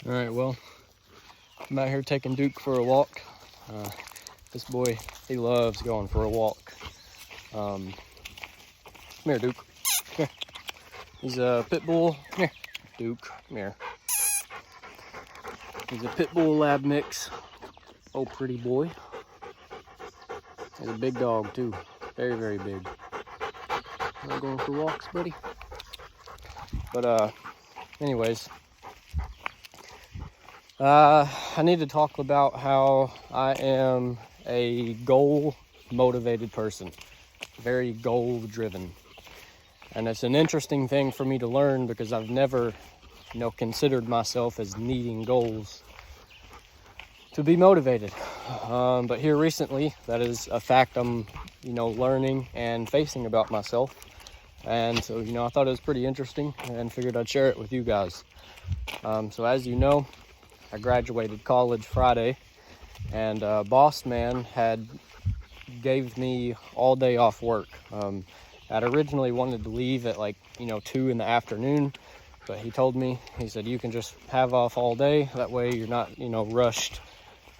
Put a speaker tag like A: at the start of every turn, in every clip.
A: All right, well, I'm out here taking Duke for a walk. This boy, he loves going for a walk. Come here, Duke. Come here. He's a pit bull. Come here, Duke. Come here. He's a pit bull lab mix. Oh, pretty boy. He's a big dog too. Very, very big. Not going for walks, buddy. But anyways, I need to talk about how I am a goal-motivated person, very goal-driven. And it's an interesting thing for me to learn because I've never, considered myself as needing goals to be motivated. But here recently, that is a fact I'm, learning and facing about myself. And so, I thought it was pretty interesting and figured I'd share it with you guys. So as you know, I graduated college Friday, and boss man had gave me all day off work. I'd originally wanted to leave at 2 in the afternoon, but he told me, he said, you can just have off all day. That way you're not, rushed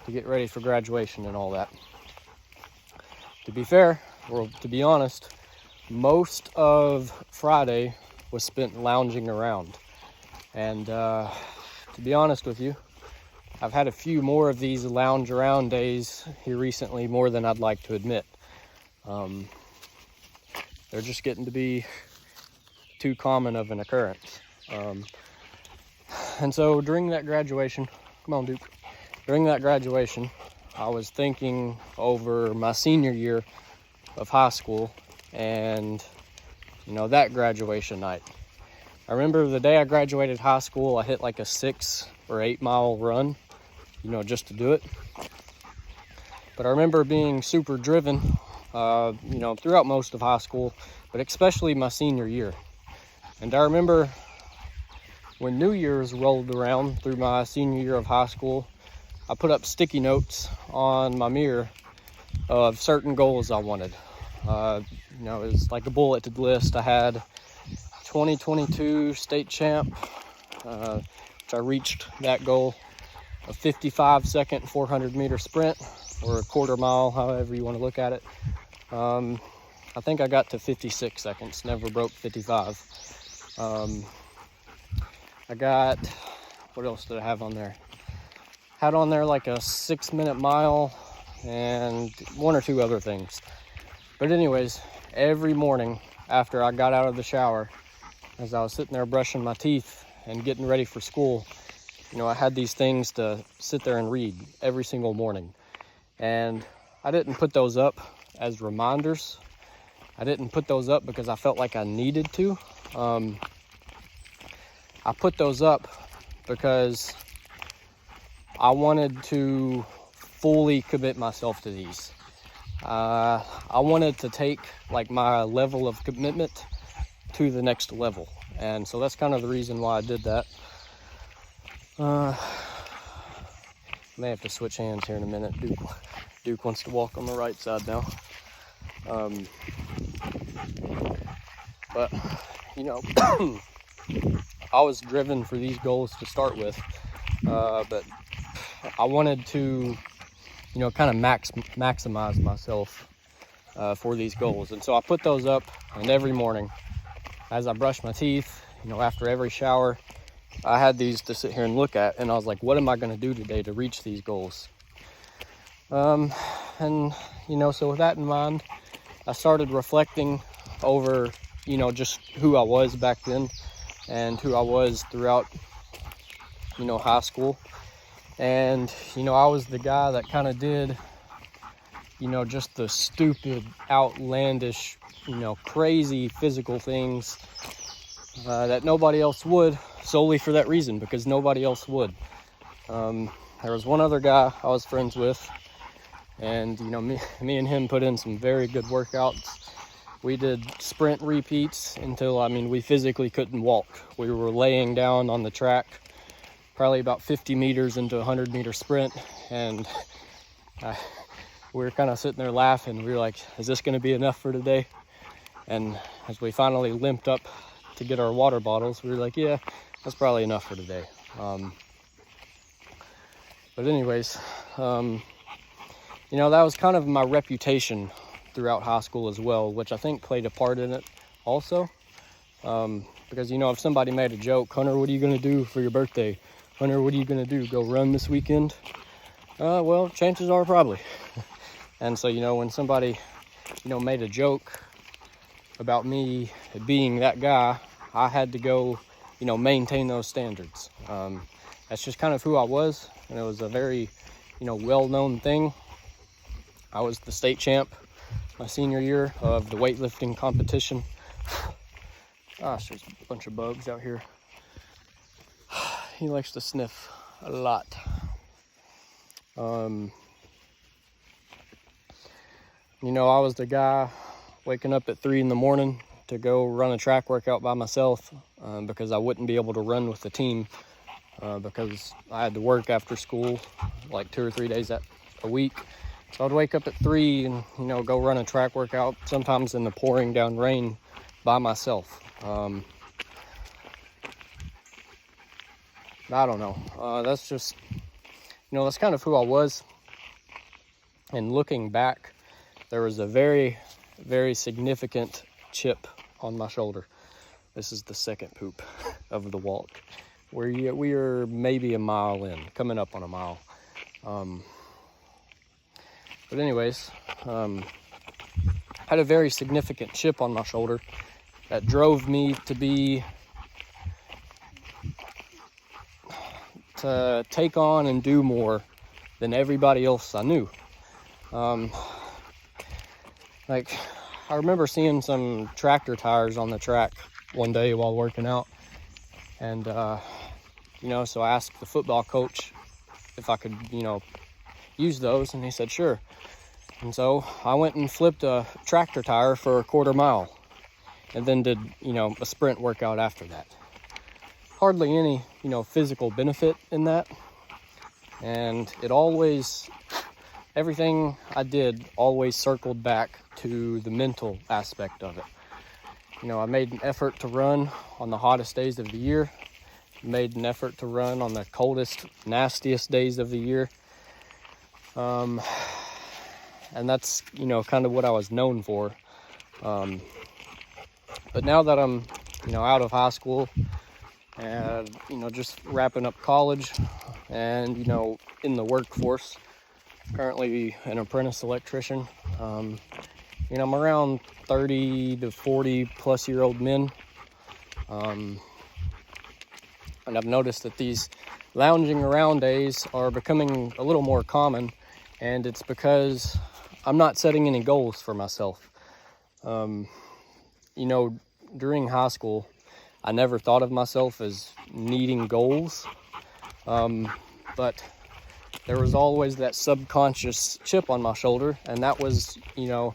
A: to get ready for graduation and all that. To be fair, or to be honest, most of Friday was spent lounging around. And to be honest with you, I've had a few more of these lounge around days here recently, more than I'd like to admit. They're just getting to be too common of an occurrence. And so during that graduation, come on, Duke. During that graduation, I was thinking over my senior year of high school and, that graduation night. I remember the day I graduated high school, I hit like a 6 or 8 mile run, just to do it. But I remember being super driven, throughout most of high school, but especially my senior year. And I remember when New Year's rolled around through my senior year of high school, I put up sticky notes on my mirror of certain goals I wanted. It was like a bulleted list. I had 2022 state champ, which I reached that goal, a 55-second 400-meter sprint, or a quarter mile, however you want to look at it. I think I got to 56 seconds, never broke 55. I got, what else did I have on there? Had on there like a 6-minute mile and one or two other things. But anyways, every morning after I got out of the shower, as I was sitting there brushing my teeth and getting ready for school, I had these things to sit there and read every single morning. And I didn't put those up as reminders. I didn't put those up because I felt like I needed to. I put those up because I wanted to fully commit myself to these. I wanted to take my level of commitment to the next level. And so that's kind of the reason why I did that. May have to switch hands here in a minute. Duke wants to walk on the right side now. But, I was driven for these goals to start with. But I wanted to, kind of maximize myself for these goals. And so I put those up, and every morning as I brush my teeth, after every shower, I had these to sit here and look at, and I was like, what am I going to do today to reach these goals? And, so with that in mind, I started reflecting over, just who I was back then and who I was throughout, high school. And, I was the guy that kind of did, just the stupid, outlandish, crazy physical things that nobody else would, solely for that reason, because nobody else would. There was one other guy I was friends with, and, me and him put in some very good workouts. We did sprint repeats until, we physically couldn't walk. We were laying down on the track, probably about 50 meters into a 100-meter sprint, and we were kind of sitting there laughing. We were like, is this going to be enough for today? And as we finally limped up to get our water bottles, we were like, yeah, that's probably enough for today. But anyways, you know, that was kind of my reputation throughout high school as well, which I think played a part in it also. Because, you know, if somebody made a joke, Hunter, what are you going to do for your birthday? Hunter, what are you going to do? Go run this weekend? Well, chances are probably. And so, you know, when somebody, you know, made a joke about me being that guy, I had to go, you know, maintain those standards. That's just kind of who I was. And it was a very, you know, well-known thing. I was the state champ my senior year of the weightlifting competition. Gosh, there's a bunch of bugs out here. He likes to sniff a lot. You know, I was the guy waking up at 3 in the morning to go run a track workout by myself because I wouldn't be able to run with the team because I had to work after school like 2 or 3 days a week. So I'd wake up at 3 and, you know, go run a track workout, sometimes in the pouring down rain by myself. I don't know. That's just, you know, that's kind of who I was. And looking back, there was a very, very significant chip on my shoulder. This is the second poop of the walk. We are maybe a mile in, coming up on a mile. But anyways, had a very significant chip on my shoulder that drove me to take on and do more than everybody else I knew. Like, I remember seeing some tractor tires on the track one day while working out. And, you know, so I asked the football coach if I could, you know, use those, and he said, sure. And so I went and flipped a tractor tire for a quarter mile and then did, you know, a sprint workout after that. Hardly any, you know, physical benefit in that. And it always, everything I did always circled back to the mental aspect of it. You know, I made an effort to run on the hottest days of the year, made an effort to run on the coldest, nastiest days of the year. And that's, you know, kind of what I was known for. But now that I'm, you know, out of high school and, you know, just wrapping up college and, you know, in the workforce, currently an apprentice electrician, you know, I'm around 30 to 40 plus year old men. And I've noticed that these lounging around days are becoming a little more common, and it's because I'm not setting any goals for myself. You know, during high school, I never thought of myself as needing goals, but there was always that subconscious chip on my shoulder, and that was, you know,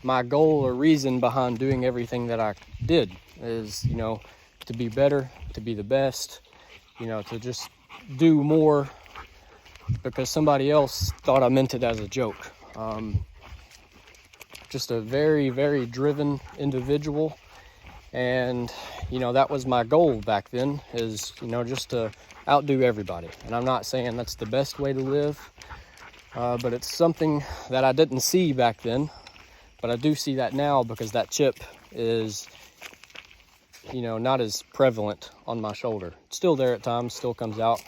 A: my goal or reason behind doing everything that I did is, you know, to be better, to be the best, you know, to just do more because somebody else thought I meant it as a joke. Just a very, very driven individual. And, you know, that was my goal back then is, you know, just to outdo everybody. And I'm not saying that's the best way to live, but it's something that I didn't see back then. But I do see that now because that chip is, you know, not as prevalent on my shoulder. It's still there at times, still comes out.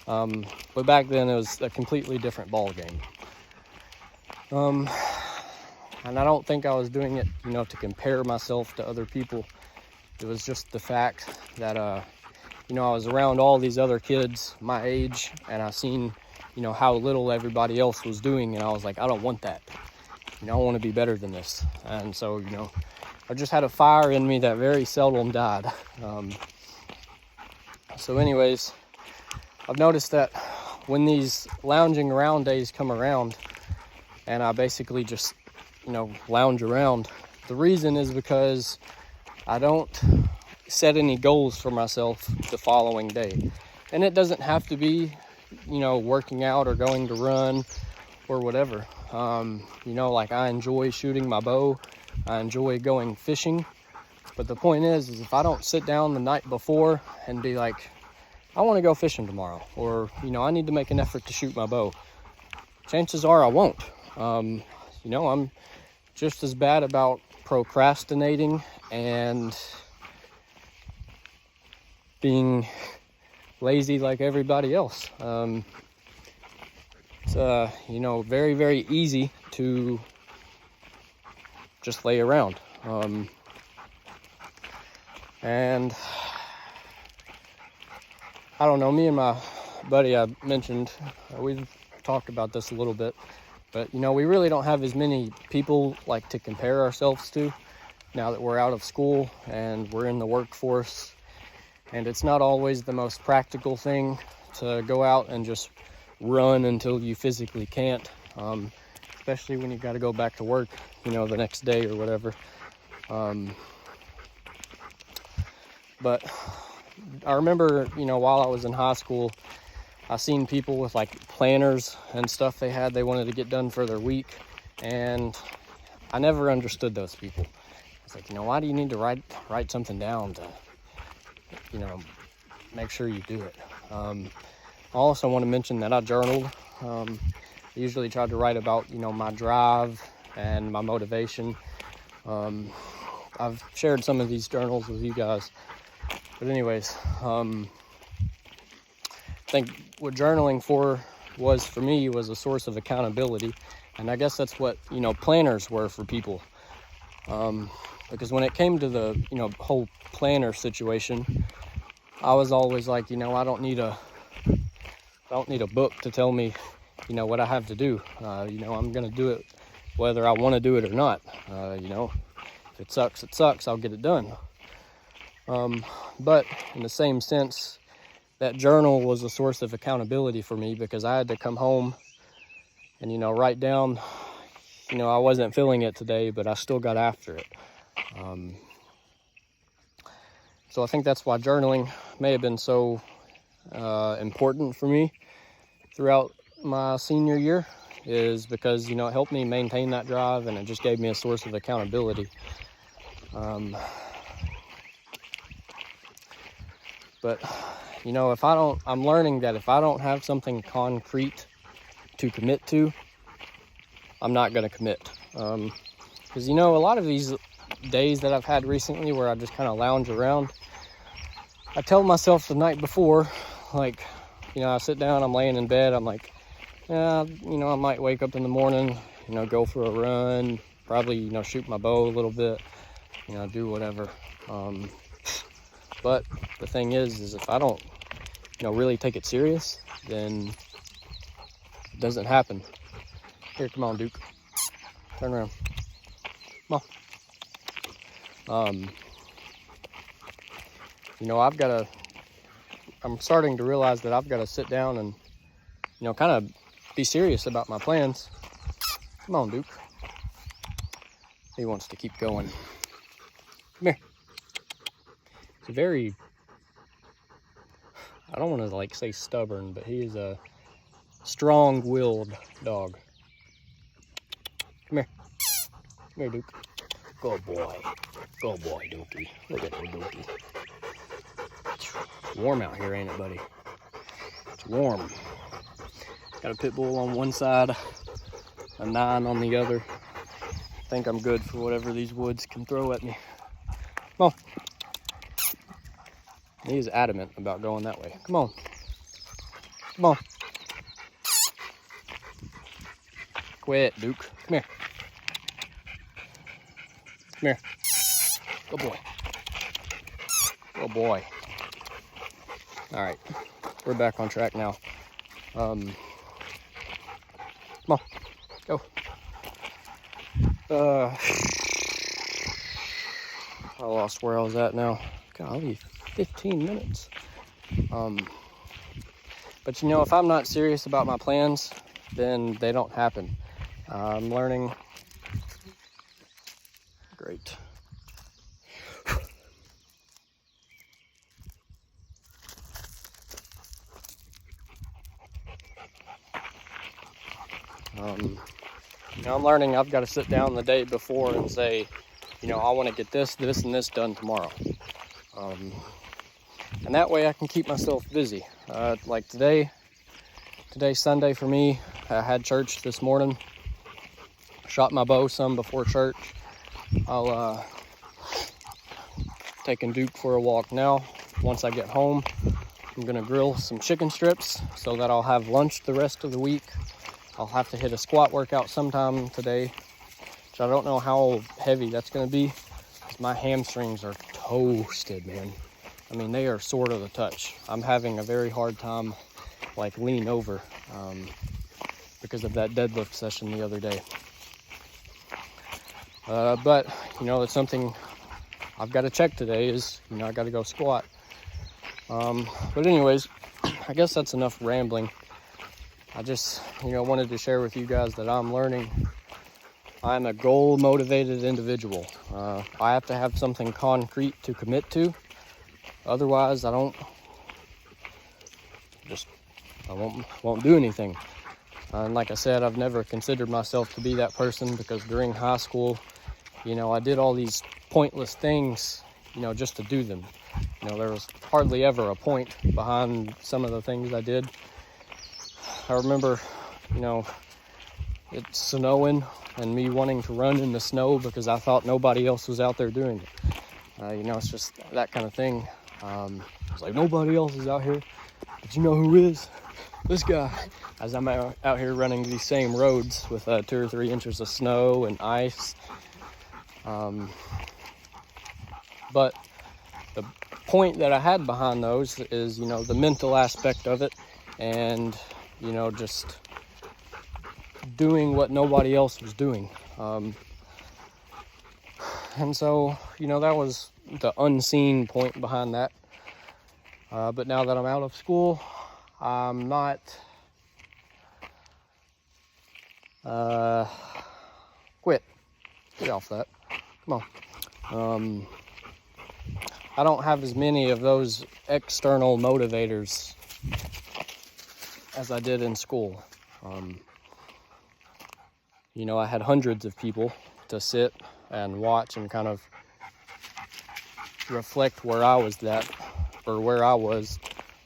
A: But back then it was a completely different ball game. And I don't think I was doing it, you know, to compare myself to other people. It was just the fact that, you know, I was around all these other kids my age, and I seen, you know, how little everybody else was doing, and I was like, I don't want that. You know, I want to be better than this. And so, you know, I just had a fire in me that very seldom died. So anyways, I've noticed that when these lounging around days come around, and I basically just, you know, lounge around, the reason is because I don't set any goals for myself the following day. And it doesn't have to be, you know, working out or going to run or whatever. You know, like I enjoy shooting my bow, I enjoy going fishing, but the point is if I don't sit down the night before and be like, I want to go fishing tomorrow, or, you know, I need to make an effort to shoot my bow. Chances are I won't. You know, I'm just as bad about procrastinating and being lazy like everybody else. It's, you know, very, very easy to just lay around. And I don't know, me and my buddy I mentioned, we've talked about this a little bit, but, you know, we really don't have as many people like to compare ourselves to now that we're out of school and we're in the workforce. And it's not always the most practical thing to go out and just run until you physically can't, especially when you got to go back to work, you know, the next day or whatever. But I remember, you know, while I was in high school, I seen people with like planners and stuff they wanted to get done for their week. And I never understood those people. It's like, you know, why do you need to write something down to, you know, make sure you do it? I also want to mention that I journaled. I usually try to write about, you know, my drive and my motivation. I've shared some of these journals with you guys. But anyways, I think what journaling was for me was a source of accountability. And I guess that's what, you know, planners were for people. Because when it came to the, you know, whole planner situation, I was always like, you know, I don't need a book to tell me, you know, what I have to do. You know, I'm going to do it whether I want to do it or not. You know, if it sucks, it sucks. I'll get it done. But in the same sense, that journal was a source of accountability for me because I had to come home and, you know, write down, you know, I wasn't feeling it today, but I still got after it. So I think that's why journaling may have been so important for me throughout my senior year, is because, you know, it helped me maintain that drive and it just gave me a source of accountability. But, you know, I'm learning that if I don't have something concrete to commit to, I'm not going to commit. Because, you know, a lot of these days that I've had recently where I just kind of lounge around, I tell myself the night before, like, you know, I sit down, I'm laying in bed, I'm like, yeah, you know, I might wake up in the morning, you know, go for a run, probably, you know, shoot my bow a little bit, you know, do whatever. But the thing is if I don't, you know, really take it serious, then it doesn't happen. Here, come on, Duke. Turn around. Come on. You know, I'm starting to realize that I've got to sit down and, you know, kind of be serious about my plans. Come on, Duke. He wants to keep going. Come here. He's a very, I don't want to like say stubborn, but he is a strong-willed dog. Come here. Come here, Duke. Good boy. Good boy, Dookie. Look at the Dookie. It's warm out here, ain't it, buddy? It's warm. Got a pit bull on one side, a 9 on the other. I think I'm good for whatever these woods can throw at me. Come on. He is adamant about going that way. Come on. Come on. Quit, Duke. Come here. Come here. Good boy. Good boy. All right. We're back on track now. Come on. Go. I lost where I was at now. Golly, 15 minutes. But you know, if I'm not serious about my plans, then they don't happen. I'm learning. Great. You know, I'm learning I've got to sit down the day before and say, you know, I want to get this, and this done tomorrow. and that way I can keep myself busy. Like today's Sunday for me. I had church this morning, shot my bow some before church. I'll taking Duke for a walk now. Once I get home, I'm gonna grill some chicken strips so that I'll have lunch the rest of the week. I'll have to hit a squat workout sometime today, which I don't know how heavy that's gonna be, because my hamstrings are toasted, man. I mean, they are sore to the touch. I'm having a very hard time like lean over because of that deadlift session the other day. But you know, it's something I've got to check today is, you know, I got to go squat. But anyways, I guess that's enough rambling. I just, you know, wanted to share with you guys that I'm learning. I'm a goal motivated individual. I have to have something concrete to commit to. Otherwise, I won't do anything. And like I said, I've never considered myself to be that person, because during high school, you know, I did all these pointless things, you know, just to do them. You know, there was hardly ever a point behind some of the things I did. I remember, you know, it's snowing and me wanting to run in the snow because I thought nobody else was out there doing it. You know, it's just that kind of thing. It's like, nobody else is out here, but you know who is? This guy. As I'm out here running these same roads with 2 or 3 inches of snow and ice. But the point that I had behind those is, you know, the mental aspect of it, and, you know, just doing what nobody else was doing. And so, you know, that was the unseen point behind that. But now that I'm out of school, I'm not get off that, come on. I don't have as many of those external motivators as I did in school. You know, I had hundreds of people to sit and watch and kind of reflect where I was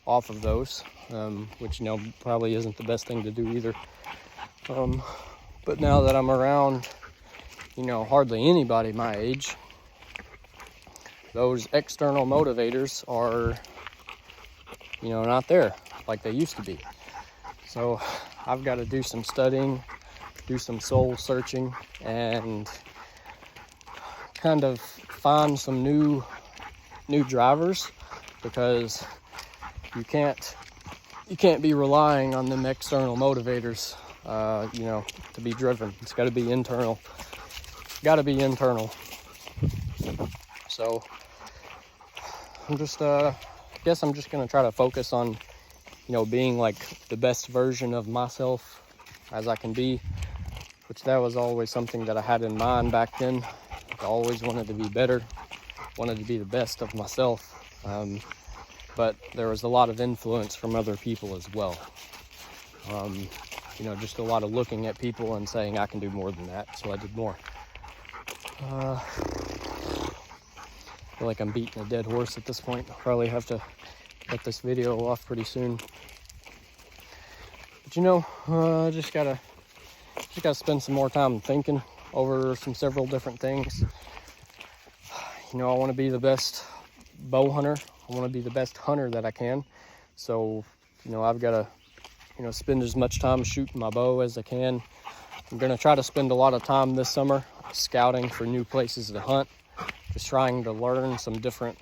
A: off of those, which, you know, probably isn't the best thing to do either. But now that I'm around, you know, hardly anybody my age, those external motivators are, you know, not there like they used to be. So I've got to do some studying, do some soul searching, and kind of find some new drivers, because you can't be relying on them external motivators, you know, to be driven. It's got to be internal. So I'm just, I guess I'm just gonna try to focus on, you know, being like the best version of myself as I can be, which that was always something that I had in mind back then. I always wanted to be better, wanted to be the best of myself. But there was a lot of influence from other people as well. You know, just a lot of looking at people and saying I can do more than that, so I did more. I feel like I'm beating a dead horse at this point. I'll probably have to cut this video off pretty soon. But you know, I just gotta spend some more time thinking over several different things. You know, I want to be the best bow hunter. I want to be the best hunter that I can. So, you know, I've got to, you know, spend as much time shooting my bow as I can. I'm going to try to spend a lot of time this summer scouting for new places to hunt, just trying to learn some different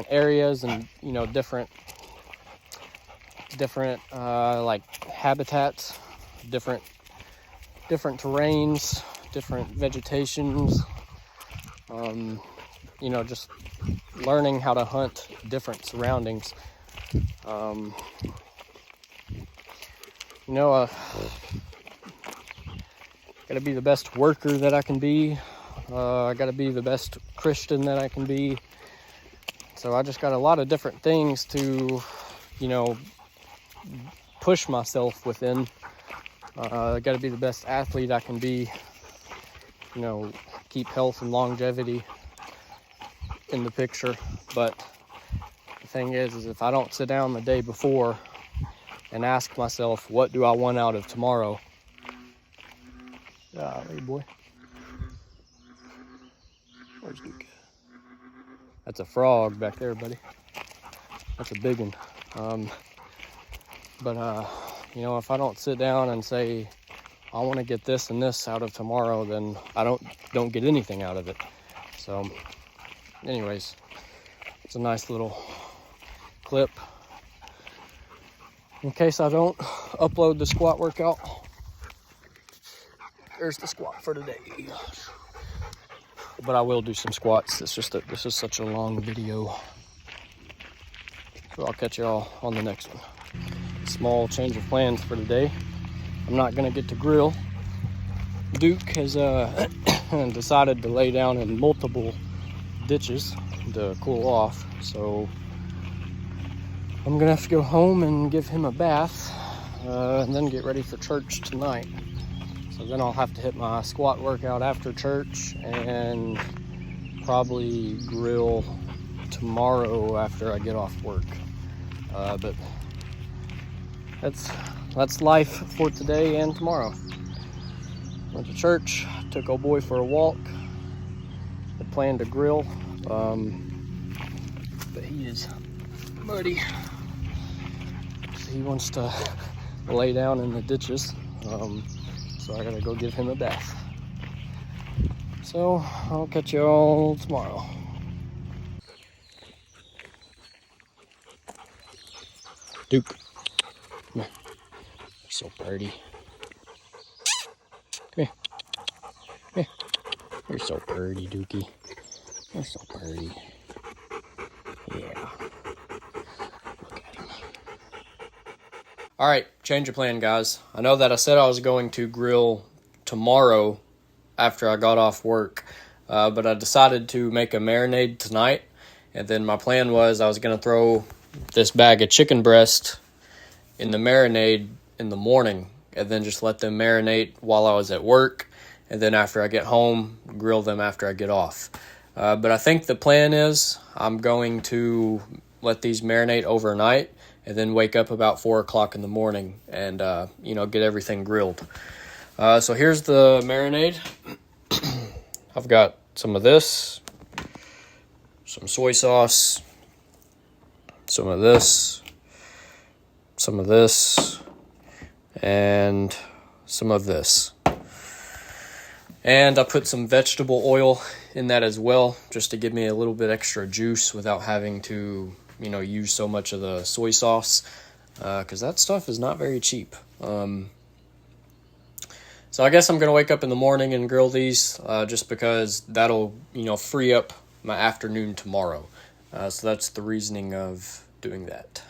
A: areas, and, you know, different like habitats, different terrains, different vegetations. You know, just learning how to hunt different surroundings. You know, gotta be the best worker that I can be. I gotta be the best Christian that I can be. So I just got a lot of different things to, you know, push myself within. I gotta be the best athlete I can be. You know, keep health and longevity in the picture. But thing is if I don't sit down the day before and ask myself, what do I want out of tomorrow? Hey boy. Where's Duke? That's a frog back there, buddy. That's a big one. You know, if I don't sit down and say, I want to get this and this out of tomorrow, then I don't get anything out of it. So, anyways, it's a nice little clip in case I don't upload the squat workout. There's the squat for today. But I will do some squats. It's just that this is such a long video. So I'll catch y'all on the next one. Small change of plans for today. I'm not gonna get to grill. Duke has decided to lay down in multiple ditches to cool off. So I'm gonna have to go home and give him a bath and then get ready for church tonight. So then I'll have to hit my squat workout after church and probably grill tomorrow after I get off work. But that's life for today and tomorrow. Went to church, took old boy for a walk. Had planned to grill, but he is muddy. He wants to lay down in the ditches. So I gotta go give him a bath. So I'll catch y'all tomorrow. Duke, come here. You're so pretty. Come here. Come here. You're so pretty, Dookie. You're so pretty. Yeah. Look at him. All right, change of plan, guys. I know that I said I was going to grill tomorrow after I got off work, but I decided to make a marinade tonight. And then my plan was I was going to throw this bag of chicken breast in the marinade in the morning and then just let them marinate while I was at work. And then after I get home, grill them after I get off. But I think the plan is I'm going to let these marinate overnight and then wake up about 4 o'clock in the morning and, get everything grilled. So here's the marinade. I've got some of this, some soy sauce, some of this, and some of this. And I put some vegetable oil in that as well, just to give me a little bit extra juice without having to, use so much of the soy sauce, because that stuff is not very cheap. So I guess I'm going to wake up in the morning and grill these, just because that'll, free up my afternoon tomorrow. So that's the reasoning of doing that.